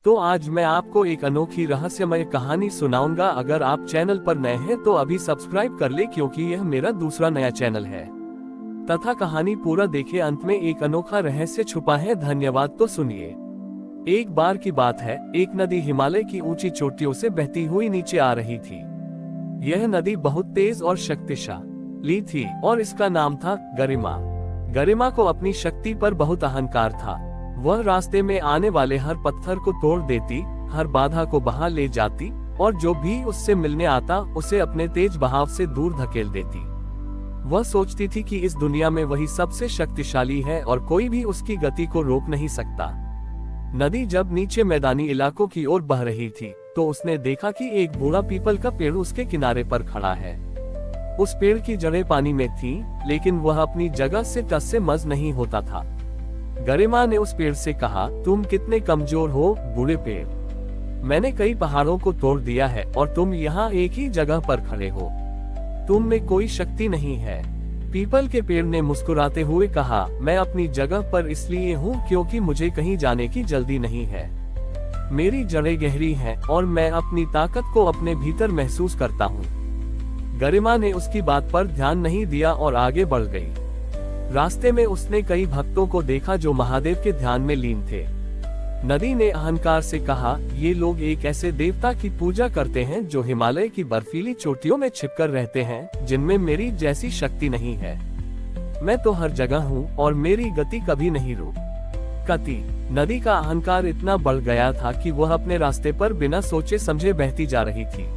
तो आज मैं आपको एक अनोखी रहस्यमय कहानी सुनाऊंगा। अगर आप चैनल पर नए हैं तो अभी सब्सक्राइब कर ले, क्योंकि यह मेरा दूसरा नया चैनल है। तथा कहानी पूरा देखे, अंत में एक अनोखा रहस्य छुपा है। धन्यवाद। तो सुनिए। एक बार की बात है, एक नदी हिमालय की ऊंची चोटियों से बहती हुई नीचे आ रही थी। यह नदी बहुत तेज और शक्तिशाली थी और इसका नाम था गरिमा। गरिमा को अपनी शक्ति पर बहुत अहंकार था। वह रास्ते में आने वाले हर पत्थर को तोड़ देती, हर बाधा को बहा ले जाती और जो भी उससे मिलने आता उसे अपने तेज बहाव से दूर धकेल देती। वह सोचती थी कि इस दुनिया में वही सबसे शक्तिशाली है और कोई भी उसकी गति को रोक नहीं सकता। नदी जब नीचे मैदानी इलाकों की ओर बह रही थी तो उसने देखा कि एक बूढ़ा पीपल का पेड़ उसके किनारे पर खड़ा है। उस पेड़ की जड़ें पानी में थीं, लेकिन वह अपनी जगह से टस से मस नहीं होता था। गरिमा ने उस पेड़ से कहा, तुम कितने कमजोर हो बूढ़े पेड़। मैंने कई पहाड़ों को तोड़ दिया है और तुम यहाँ एक ही जगह पर खड़े हो। तुम में कोई शक्ति नहीं है। पीपल के पेड़ ने मुस्कुराते हुए कहा, मैं अपनी जगह पर इसलिए हूँ क्योंकि मुझे कहीं जाने की जल्दी नहीं है। मेरी जड़ें गहरी हैं और मैं अपनी ताकत को अपने भीतर महसूस करता हूँ। गरिमा ने उसकी बात पर ध्यान नहीं दिया और आगे बढ़ गई। रास्ते में उसने कई भक्तों को देखा जो महादेव के ध्यान में लीन थे। नदी ने अहंकार से कहा, ये लोग एक ऐसे देवता की पूजा करते हैं जो हिमालय की बर्फीली चोटियों में छिपकर रहते हैं, जिनमें मेरी जैसी शक्ति नहीं है। मैं तो हर जगह हूँ और मेरी गति कभी नहीं रुकती। नदी का अहंकार इतना बढ़ गया था कि वह अपने रास्ते पर बिना सोचे समझे बहती जा रही थी।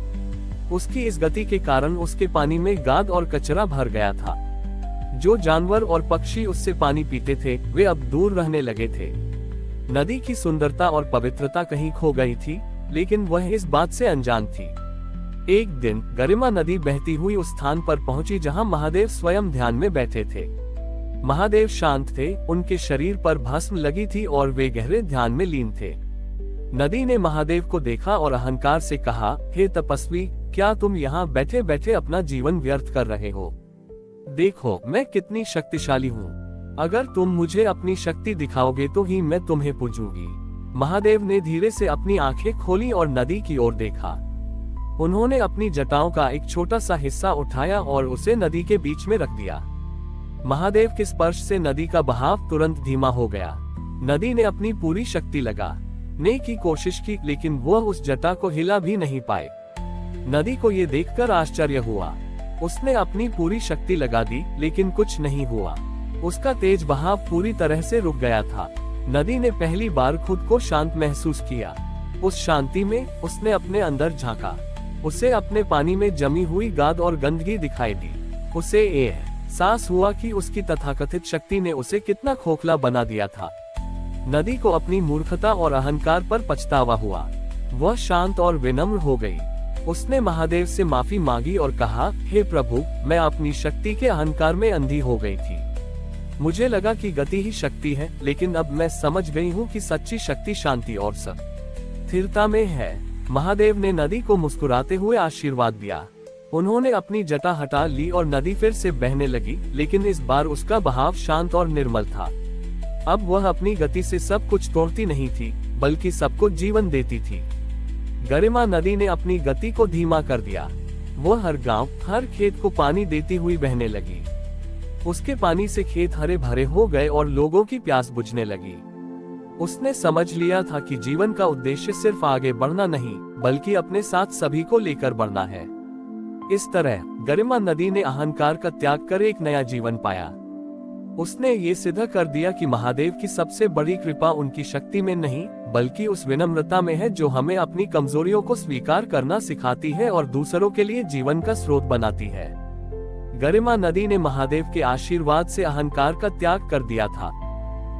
उसकी इस गति के कारण उसके पानी में गाद और कचरा भर गया था। जो जानवर और पक्षी उससे पानी पीते थे वे अब दूर रहने लगे थे। नदी की सुंदरता और पवित्रता कहीं खो गई थी, लेकिन वह इस बात से अनजान थी। एक दिन गरिमा नदी बहती हुई उस स्थान पर पहुंची जहां महादेव स्वयं ध्यान में बैठे थे। महादेव शांत थे, उनके शरीर पर भस्म लगी थी और वे गहरे ध्यान में लीन थे। नदी ने महादेव को देखा और अहंकार से कहा, हे तपस्वी, क्या तुम यहाँ बैठे बैठे अपना जीवन व्यर्थ कर रहे हो? देखो मैं कितनी शक्तिशाली हूँ। अगर तुम मुझे अपनी शक्ति दिखाओगे तो ही मैं तुम्हें पूजूंगी। महादेव ने धीरे से अपनी आंखें खोली और नदी की ओर देखा। उन्होंने अपनी जटाओं का एक छोटा सा हिस्सा उठाया और उसे नदी के बीच में रख दिया। महादेव के स्पर्श से नदी का बहाव तुरंत धीमा हो गया। नदी ने अपनी पूरी शक्ति लगाने की कोशिश की, लेकिन वह उस जटा को हिला भी नहीं पाए। नदी को ये देखकर आश्चर्य हुआ। उसने अपनी पूरी शक्ति लगा दी, लेकिन कुछ नहीं हुआ। उसका तेज बहाव पूरी तरह से रुक गया था। नदी ने पहली बार खुद को शांत महसूस किया। उस शांति में उसने अपने अंदर झांका। उसे अपने पानी में जमी हुई गाद और गंदगी दिखाई दी। उसे एहसास हुआ कि उसकी तथाकथित शक्ति ने उसे कितना खोखला बना दिया था। नदी को अपनी मूर्खता और अहंकार पर पछतावा हुआ। वह शांत और विनम्र हो गई। उसने महादेव से माफी मांगी और कहा, हे प्रभु, मैं अपनी शक्ति के अहंकार में अंधी हो गई थी। मुझे लगा कि गति ही शक्ति है, लेकिन अब मैं समझ गई हूँ कि सच्ची शक्ति शांति और स्थिरता में है। महादेव ने नदी को मुस्कुराते हुए आशीर्वाद दिया। उन्होंने अपनी जटा हटा ली और नदी फिर से बहने लगी, लेकिन इस बार उसका बहाव शांत और निर्मल था। अब वह अपनी गति से सब कुछ तोड़ती नहीं थी, बल्कि सबको जीवन देती थी। गरिमा नदी ने अपनी गति को धीमा कर दिया। वह हर गांव, हर खेत को पानी देती हुई बहने लगी। उसके पानी से खेत हरे भरे हो गए और लोगों की प्यास बुझने लगी। उसने समझ लिया था कि जीवन का उद्देश्य सिर्फ आगे बढ़ना नहीं, बल्कि अपने साथ सभी को लेकर बढ़ना है। इस तरह गरिमा नदी ने अहंकार का त्याग कर एक नया जीवन पाया। उसने ये सिद्ध कर दिया कि महादेव की सबसे बड़ी कृपा उनकी शक्ति में नहीं, बल्कि उस विनम्रता में है जो हमें अपनी कमजोरियों को स्वीकार करना सिखाती है और दूसरों के लिए जीवन का स्रोत बनाती है। गरिमा नदी ने महादेव के आशीर्वाद से अहंकार का त्याग कर दिया था।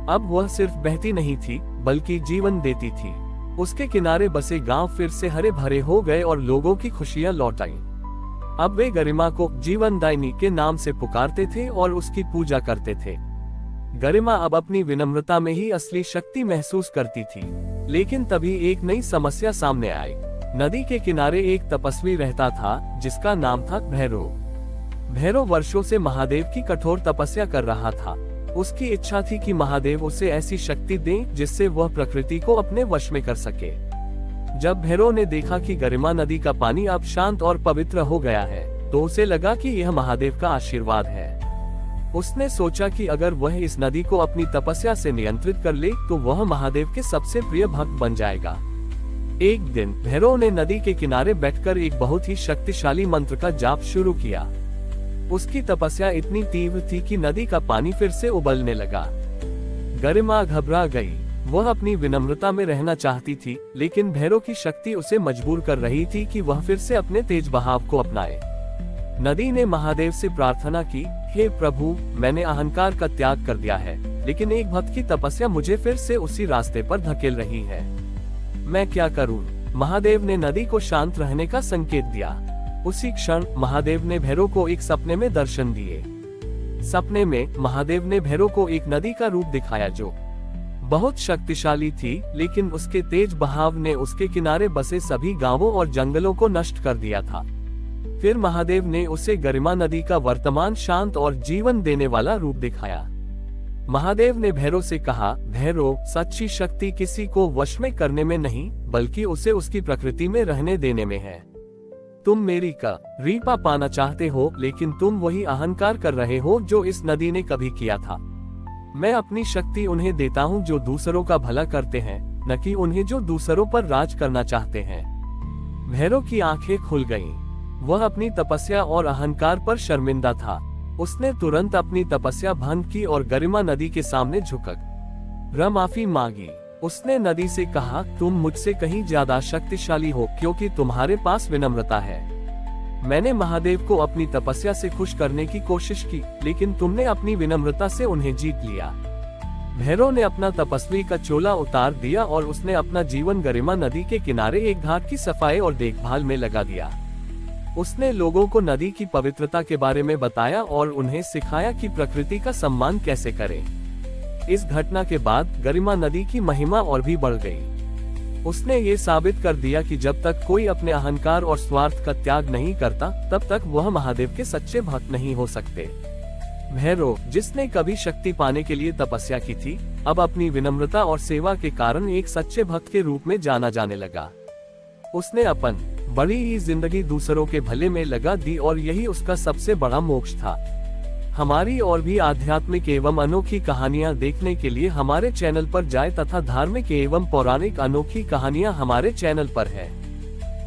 अब वह सिर्फ बहती नहीं थी, बल्कि जीवन देती थी। उसके किनारे बसे गांव फिर से हरे भरे हो गए और लोगों की खुशियां लौट आईं। अब वे गरिमा को जीवनदायिनी के नाम से पुकारते थे और उसकी पूजा करते थे। गरिमा अब अपनी विनम्रता में ही असली शक्ति महसूस करती थी। लेकिन तभी एक नई समस्या सामने आई। नदी के किनारे एक तपस्वी रहता था जिसका नाम था भैरव। भैरव वर्षों से महादेव की कठोर तपस्या कर रहा था। उसकी इच्छा थी कि महादेव उसे ऐसी शक्ति दें जिससे वह प्रकृति को अपने वश में कर सके। जब भैरव ने देखा कि गरिमा नदी का पानी अब शांत और पवित्र हो गया है, तो उसे लगा कि यह महादेव का आशीर्वाद है। उसने सोचा कि अगर वह इस नदी को अपनी तपस्या से नियंत्रित कर ले तो वह महादेव के सबसे प्रिय भक्त बन जाएगा। एक दिन भैरव ने नदी के किनारे बैठकर एक बहुत ही शक्तिशाली मंत्र का जाप शुरू किया। उसकी तपस्या इतनी तीव्र थी कि नदी का पानी फिर से उबलने लगा। गरिमा घबरा गई। वह अपनी विनम्रता में रहना चाहती थी, लेकिन भैरव की शक्ति उसे मजबूर कर रही थी कि वह फिर से अपने तेज बहाव को अपनाए। नदी ने महादेव से प्रार्थना की, हे प्रभु, मैंने अहंकार का त्याग कर दिया है, लेकिन एक भक्त की तपस्या मुझे फिर से उसी रास्ते पर धकेल रही है। मैं क्या करूं? महादेव ने नदी को शांत रहने का संकेत दिया। उसी क्षण महादेव ने भैरव को एक सपने में दर्शन दिए। सपने में महादेव ने भैरव को एक नदी का रूप दिखाया जो बहुत शक्तिशाली थी, लेकिन उसके तेज बहाव ने उसके किनारे बसे सभी गांवों और जंगलों को नष्ट कर दिया था। फिर महादेव ने उसे गरिमा नदी का वर्तमान शांत और जीवन देने वाला रूप दिखाया। महादेव ने भैरव से कहा, भैरव, सच्ची शक्ति किसी को वश में करने में नहीं, बल्कि उसे उसकी प्रकृति में रहने देने में है। तुम मेरी रीपा पाना चाहते हो, लेकिन तुम वही अहंकार कर रहे हो जो इस नदी ने कभी किया था। मैं अपनी शक्ति उन्हें देता हूँ जो दूसरों का भला करते हैं, न कि उन्हें जो दूसरों पर राज करना चाहते हैं। भैरव की आंखें खुल गईं। वह अपनी तपस्या और अहंकार पर शर्मिंदा था। उसने तुरंत अपनी तपस्या भंग की और गरिमा नदी के सामने झुककर माफी मांगी। उसने नदी से कहा, तुम मुझसे कहीं ज्यादा शक्तिशाली हो क्योंकि तुम्हारे पास विनम्रता है। मैंने महादेव को अपनी तपस्या से खुश करने की कोशिश की, लेकिन तुमने अपनी विनम्रता से उन्हें जीत लिया। भैरव ने अपना तपस्वी का चोला उतार दिया और उसने अपना जीवन गरिमा नदी के किनारे एक घाट की सफाई और देखभाल में लगा दिया। उसने लोगों को नदी की पवित्रता के बारे में बताया और उन्हें सिखाया कि प्रकृति का सम्मान कैसे करें। इस घटना के बाद गरिमा नदी की महिमा और भी बढ़ गई। उसने ये साबित कर दिया कि जब तक कोई अपने अहंकार और स्वार्थ का त्याग नहीं करता, तब तक वह महादेव के सच्चे भक्त नहीं हो सकते। भैरव, जिसने कभी शक्ति पाने के लिए तपस्या की थी, अब अपनी विनम्रता और सेवा के कारण एक सच्चे भक्त के रूप में जाना जाने लगा। उसने अपन बड़ी ही जिंदगी दूसरों के भले में लगा दी और यही उसका सबसे बड़ा मोक्ष था। हमारी और भी आध्यात्मिक एवं अनोखी कहानियां देखने के लिए हमारे चैनल पर जाएं तथा धार्मिक एवं पौराणिक अनोखी कहानियां हमारे चैनल पर है।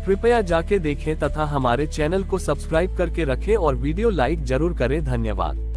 कृपया जाके देखें तथा हमारे चैनल को सब्सक्राइब करके रखें और वीडियो लाइक जरूर करें। धन्यवाद।